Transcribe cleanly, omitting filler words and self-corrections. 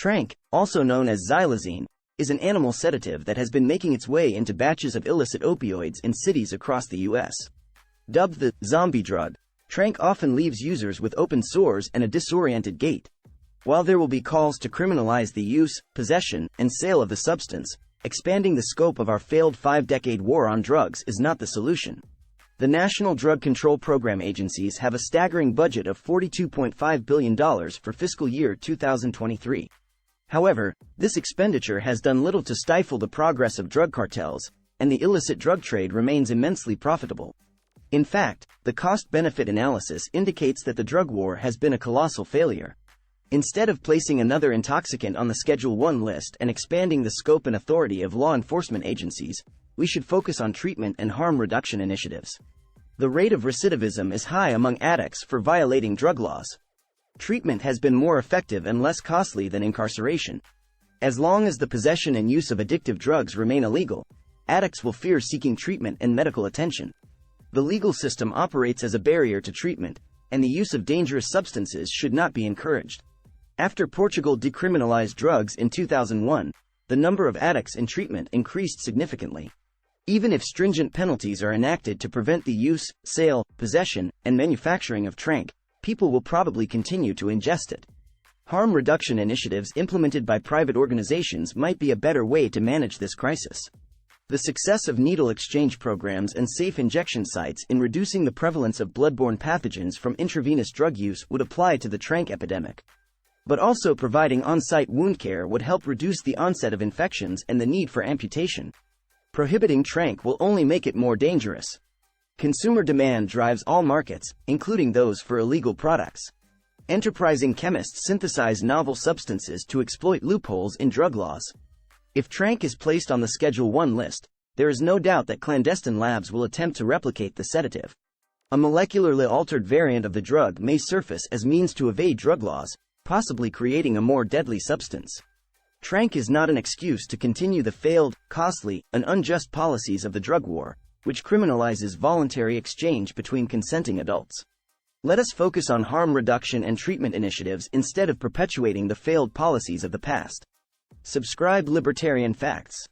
Tranq, also known as Xylazine, is an animal sedative that has been making its way into batches of illicit opioids in cities across the U.S. Dubbed the zombie drug, Tranq often leaves users with open sores and a disoriented gait. While there will be calls to criminalize the use, possession, and sale of the substance, expanding the scope of our failed 5-decade war on drugs is not the solution. The National Drug Control Program agencies have a staggering budget of $42.5 billion for fiscal year 2023. However, this expenditure has done little to stifle the progress of drug cartels, and the illicit drug trade remains immensely profitable. In fact, the cost-benefit analysis indicates that the drug war has been a colossal failure. Instead of placing another intoxicant on the Schedule I list and expanding the scope and authority of law enforcement agencies, we should focus on treatment and harm reduction initiatives. The rate of recidivism is high among addicts for violating drug laws. Treatment has been more effective and less costly than incarceration. As long as the possession and use of addictive drugs remain illegal, addicts will fear seeking treatment and medical attention. The legal system operates as a barrier to treatment, and the use of dangerous substances should not be encouraged. After Portugal decriminalized drugs in 2001, the number of addicts in treatment increased significantly. Even if stringent penalties are enacted to prevent the use, sale, possession, and manufacturing of Tranq, people will probably continue to ingest it. Harm reduction initiatives implemented by private organizations might be a better way to manage this crisis. The success of needle exchange programs and safe injection sites in reducing the prevalence of bloodborne pathogens from intravenous drug use would apply to the Tranq epidemic. But also providing on-site wound care would help reduce the onset of infections and the need for amputation. Prohibiting Tranq will only make it more dangerous. Consumer demand drives all markets, including those for illegal products. Enterprising chemists synthesize novel substances to exploit loopholes in drug laws. If Tranq is placed on the Schedule I list, there is no doubt that clandestine labs will attempt to replicate the sedative. A molecularly altered variant of the drug may surface as means to evade drug laws, possibly creating a more deadly substance. Tranq is not an excuse to continue the failed, costly, and unjust policies of the drug war, which criminalizes voluntary exchange between consenting adults. Let us focus on harm reduction and treatment initiatives instead of perpetuating the failed policies of the past. Subscribe Libertarian Facts.